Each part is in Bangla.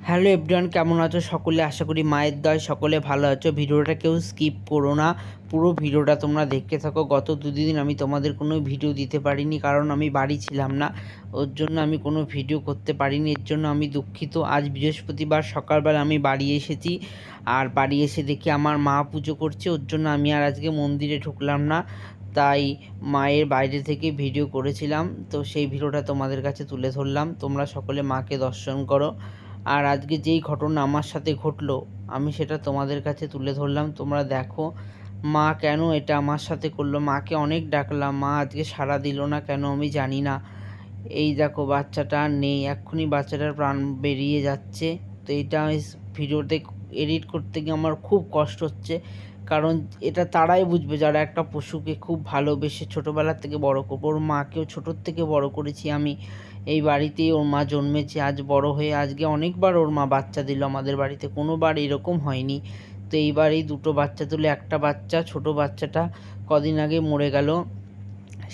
হ্যালো এভরিওয়ান, কেমন আছো সকলে? আশা করি মায়ের দয়ায় সকলে ভালো আছো। ভিডিওটা কেউ স্কিপ করো না, পুরো ভিডিওটা তোমরা দেখতে থাকো। গত দুদিন আমি তোমাদের কোনো ভিডিও দিতে পারিনি, কারণ আমি বাড়ি ছিলাম না। ওর জন্য আমি কোনো ভিডিও করতে পারিনি, এর জন্য আমি দুঃখিত। আজ বৃহস্পতিবার সকালবেলা আমি বাড়ি এসেছি, আর বাড়ি এসে দেখি আমার মা পুজো করছে। ওর জন্য আমি আর আজকে মন্দিরে ঢুকলাম না, তাই মায়ের বাইরে থেকে ভিডিও করেছিলাম। তো সেই ভিডিওটা তোমাদের কাছে তুলে ধরলাম। তোমরা সকলে মাকে দর্শন করো। আর আজকে যেই ঘটনা আমার সাথে ঘটলো, আমি সেটা তোমাদের কাছে তুলে ধরলাম। তোমরা দেখো মা কেন এটা আমার সাথে করলো। মাকে অনেক ডাকলাম, মা আজকে সাড়া দিল না কেন আমি জানি না। এই দেখো বাচ্চাটা আর নেই, এক্ষুনি বাচ্চাটার প্রাণ বেরিয়ে যাচ্ছে। তো এইটা ভিডিওতে এডিট করতে গিয়ে আমার খুব কষ্ট হচ্ছে, কারণ এটা তারাই বুঝবে যারা একটা পশুকে খুব ভালোবেসে ছোটোবেলার থেকে বড় করবো। ওর মাকেও ছোটোর থেকে বড় করেছি আমি, এই বাড়িতেই ওর মা জন্মেছে। আজ বড় হয়ে আজকে অনেকবার ওর মা বাচ্চা দিল আমাদের বাড়িতে, কোনোবার এরকম হয়নি। তো এইবার এই দুটো বাচ্চা তুলে একটা বাচ্চা, ছোট বাচ্চাটা কদিন আগে মরে গেল।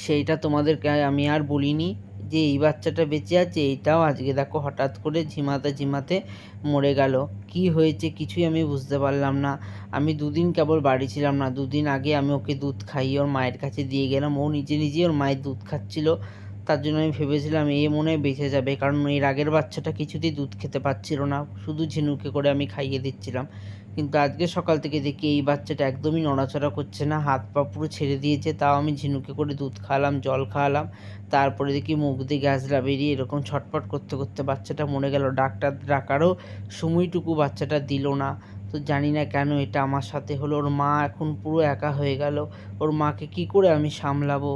সেইটা তোমাদেরকে আমি আর বলিনি যে এই বাচ্চাটা বেঁচে আছে। এইটাও আজকে দেখো হঠাৎ করে ঝিমাতে ঝিমাতে মরে গেল। কি হয়েছে কিছুই আমি বুঝতে পারলাম না। আমি দুদিন কেবল বাড়ি ছিলাম না, দুদিন আগে আমি ওকে দুধ খাইয়ে ওর মায়ের কাছে দিয়ে গেলাম। ও নিজে নিজেই ওর মায়ের দুধ খাচ্ছিল। তার জন্য আমি ভেবেছিলাম এ মনে হয় বেঁচে যাবে, কারণ এর আগের বাচ্চাটা কিছুতেই দুধ খেতে পাচ্ছিল না, শুধু ঝিনুকে করে আমি খাইয়ে দিচ্ছিলাম। কিন্তু আজকে সকাল থেকে দেখি এই বাচ্চাটা একদমই নড়াচড়া করছে না, হাত পা পুরো ছেড়ে দিয়েছে। তাও আমি ঝিনুকে করে দুধ খাওয়ালাম, জল খাওয়ালাম, তারপরে দেখি মুখ দিয়ে গ্যাসলা বেরিয়ে এরকম ছটফট করতে করতে বাচ্চাটা মরে গেল। ডাক্তার ডাকারও সময়টুকু বাচ্চাটা দিল না। তো জানি না কেন এটা আমার সাথে হলো। ওর মা এখন পুরো একা হয়ে গেল, ওর মাকে কি করে আমি সামলাবো।